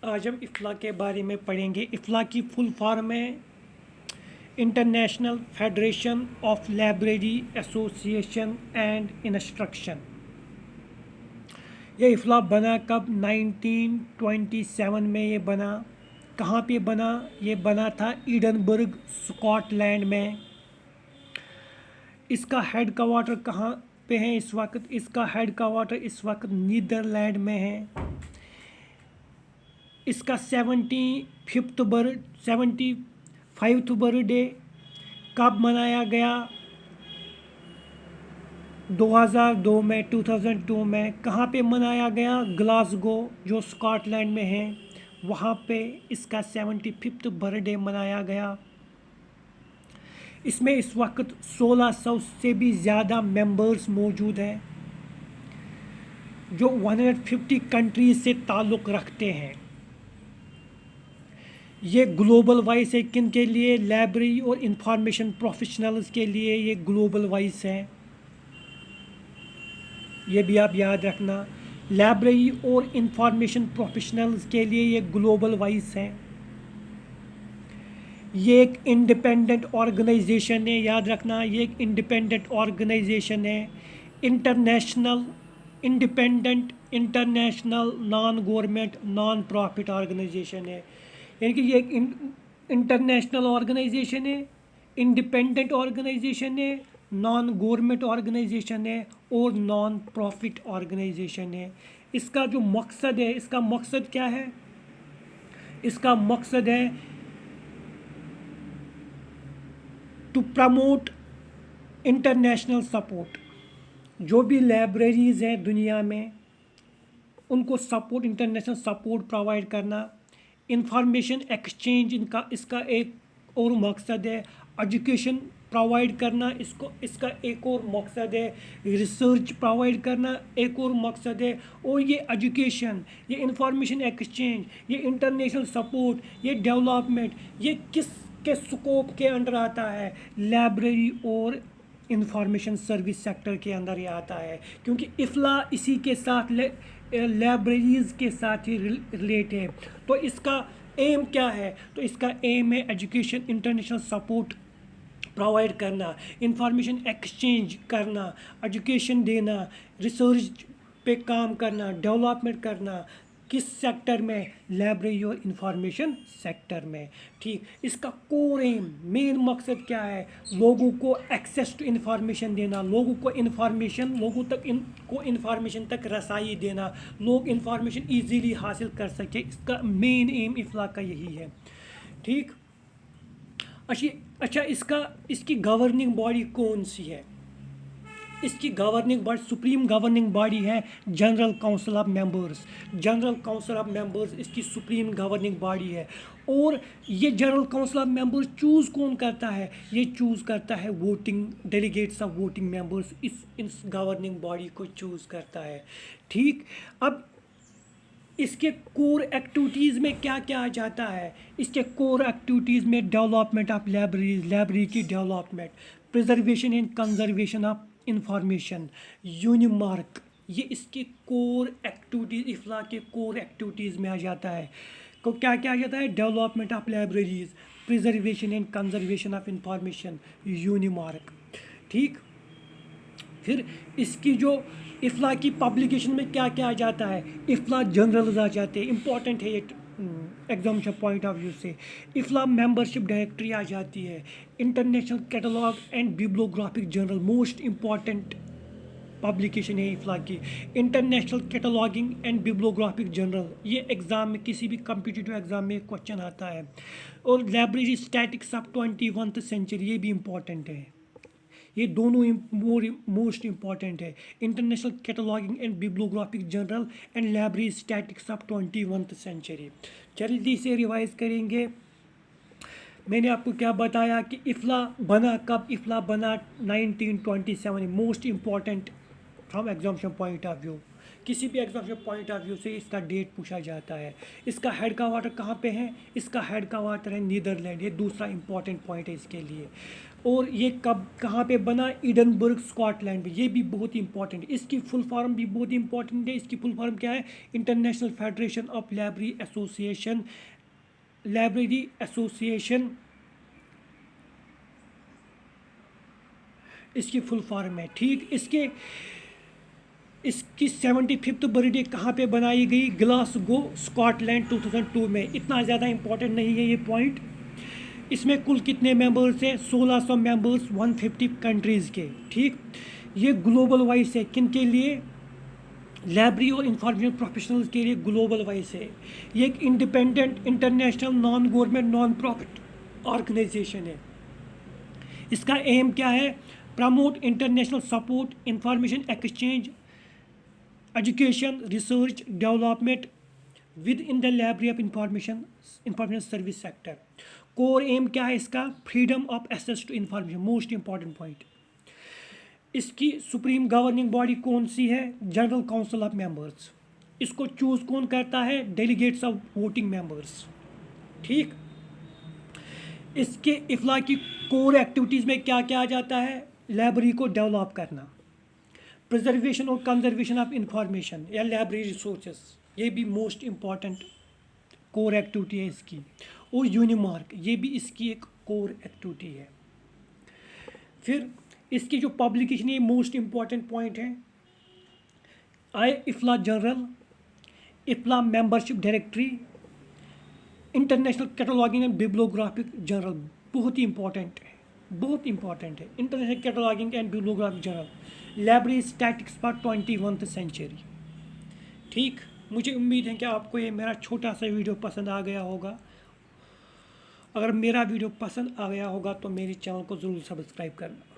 आज हम इफ़्ला के बारे में पढ़ेंगे। इफ़्ला की फुल फॉर्म है international federation of library association and instruction. ये इफ़्ला बना कब? 1927 में ये बना। कहाँ पे बना? ये बना था एडिनबर्ग, स्कॉटलैंड में। इसका हेड क्वार्टर कहाँ पे है इस वक्त? इसका हेड क्वार्टर इस वक्त नीदरलैंड में है। इसका 75th बर्थडे कब मनाया गया? 2002 में। कहाँ पे मनाया गया? ग्लासगो, जो स्कॉटलैंड में है, वहाँ पे इसका 75th बर्थडे मनाया गया। इसमें इस वक्त 1600 से भी ज़्यादा मेंबर्स मौजूद हैं जो 150 कंट्रीज से ताल्लुक़ रखते हैं। ये ग्लोबल वाइस है। किन के लिए? लाइब्रेरी और इंफॉर्मेशन प्रोफेशनल्स के लिए ये ग्लोबल वाइस है। ये भी आप याद रखना। लाइब्रेरी और इंफॉर्मेशन प्रोफेशनल्स के लिए ये ग्लोबल वाइस है। ये एक इंडिपेंडेंट ऑर्गेनाइजेशन है, याद रखना। ये एक इंडिपेंडेंट ऑर्गेनाइजेशन है। International, independent, international, non government, non profit organization है। यानी कि ये एक इंटरनेशनल ऑर्गेनाइजेशन है, इंडिपेंडेंट ऑर्गेनाइजेशन है, नॉन गवर्नमेंट ऑर्गेनाइजेशन है और नॉन प्रॉफिट ऑर्गेनाइजेशन है। इसका जो मकसद है, इसका मकसद क्या है? इसका मकसद है टू प्रमोट इंटरनेशनल सपोर्ट। जो भी लाइब्रेरीज़ हैं दुनिया में, उनको सपोर्ट, इंटरनेशनल सपोर्ट प्रोवाइड करना। इंफॉर्मेशन एक्सचेंज इसका एक और मकसद है। एजुकेशन प्रोवाइड करना, इसका एक और मकसद है। रिसर्च प्रोवाइड करना एक और मकसद है। और ये एजुकेशन, ये इंफॉर्मेशन एक्सचेंज, ये इंटरनेशनल सपोर्ट, ये डेवलपमेंट, ये किसके स्कोप के अंडर आता है? लाइब्रेरी और इंफॉर्मेशन सर्विस सेक्टर के अंदर ये आता है, क्योंकि इफ़्ला इसी के साथ लाइब्रेरीज़ के साथ ही रिलेट है। तो इसका एम क्या है? तो इसका एम है एजुकेशन, इंटरनेशनल सपोर्ट प्रोवाइड करना, इंफॉर्मेशन एक्सचेंज करना, एजुकेशन देना, रिसर्च पे काम करना, डेवलपमेंट करना। किस सेक्टर में? लाइब्रेरी और इंफॉर्मेशन सेक्टर में। ठीक। इसका कोर एम, मेन मकसद क्या है? लोगों को एक्सेस टू इंफॉर्मेशन देना, लोगों को इंफॉर्मेशन तक रसाई देना, लोग इंफॉर्मेशन इजीली हासिल कर सके। इसका मेन एम इफ़्ला का यही है। ठीक। अच्छा, इसकी गवर्निंग बॉडी कौन सी है? इसकी governing body, supreme governing body है general council of members. General council of members इसकी सुप्रीम गवर्निंग बॉडी है। और ये general council of members choose कौन करता है? ये चूज़ करता है voting delegates of voting members इस गवर्निंग बॉडी को चूज़ करता है। ठीक। अब इसके कोर एक्टिविटीज़ में क्या क्या आ जाता है? इसके कोर एक्टिविटीज़ में डेवलपमेंट ऑफ लाइब्रेरीज, लाइब्रेरी की development, preservation and conservation of information, UNIMARC, ये इसकी कोर एक्टिविटीज़, इफ़्ला के कोर एक्टिविटीज़ में आ जाता है। को क्या क्या आ जाता है? Development of libraries, preservation and conservation of information, UNIMARC. ठीक। फिर इसकी जो इफ़्ला की पब्लिकेशन में क्या क्या आ जाता है? इफ़्ला जर्नल्स आ जाते हैं, इंपॉर्टेंट है ये एग्जामिनेशन पॉइंट ऑफ व्यू से। इफ़्ला मेंबरशिप डायरेक्टरी आ जाती है। International catalogue and bibliographic journal, most important publication है इफ़्ला की। International cataloguing and bibliographic journal, ये एग्ज़ाम में, किसी भी कम्पिटिटिव एग्ज़ाम में क्वेश्चन आता है। और लाइब्रेरी स्टैटिक्स ऑफ 21वीं सेंचुरी, ये भी इम्पॉर्टेंट है। ये दोनों मोस्ट इम्पॉर्टेंट है। International cataloguing and bibliographic journal and library statics of 21वीं सेंचुरी। जल्दी से रिवाइज करेंगे। मैंने आपको क्या बताया कि इफ़्ला बना कब? इफ़्ला बना 1927। Most important from examination point of view. किसी भी एग्जाम के पॉइंट ऑफ व्यू से इसका डेट पूछा जाता है। इसका हेड का वाटर कहाँ पे है? इसका हेड का वाटर है नीदरलैंड। ये दूसरा इंपॉर्टेंट पॉइंट है इसके लिए। और ये कब कहाँ पे बना? एडनबर्ग स्कॉटलैंड में। ये भी बहुत इंपॉर्टेंट है। इसकी फुल फॉर्म भी बहुत इंपॉर्टेंट है। इसकी फुल फॉर्म क्या है? International federation of library association इसकी फुल फॉर्म है। ठीक, इसकी 75th बर्थडे कहाँ पे बनाई गई? ग्लासगो स्कॉटलैंड 2002 में। इतना ज़्यादा इंपॉर्टेंट नहीं है ये पॉइंट। इसमें कुल कितने मेंबर्स हैं? 1600 मेंबर्स 150 कंट्रीज़ के। ठीक, ये ग्लोबल वाइज है। किन के लिए? लाइब्रेरी और इंफॉर्मेशन प्रोफेशनल्स के लिए ग्लोबल वाइज है। ये एक independent international non government non profit organization है। इसका एम क्या है? Promote international support, information exchange, education, research, development within the library of information service sector. Core aim क्या है इसका? Freedom of access to information. Most important point. इसकी supreme governing body कौन सी है? General council of members. इसको choose कौन करता है? Delegates of voting members. ठीक, इसके इफ्ला की कोर एक्टिविटीज़ में क्या क्या आ जाता है? लाइब्रेरी को डेवलप करना, प्रिजर्वेशन और कंजर्वेशन ऑफ इंफॉर्मेशन या लाइब्रेरी रिसोर्सेज, ये भी मोस्ट इम्पॉर्टेंट कोर एक्टिविटी है इसकी। और यूनिमार्क, ये भी इसकी एक कोर एक्टिविटी है। फिर इसकी जो पब्लिकेशन है, मोस्ट इम्पॉर्टेंट पॉइंट है। IFLA journal, IFLA membership directory, international cataloguing and bibliographic journal. बहुत ही इंपॉर्टेंट है, बहुत इंपॉर्टेंट है। International cataloguing and bibliographic journal, library statics for 21वीं सेंचुरी। ठीक, मुझे उम्मीद है कि आपको ये मेरा छोटा सा वीडियो पसंद आ गया होगा। अगर मेरा वीडियो पसंद आ गया होगा तो मेरे चैनल को ज़रूर सब्सक्राइब करना।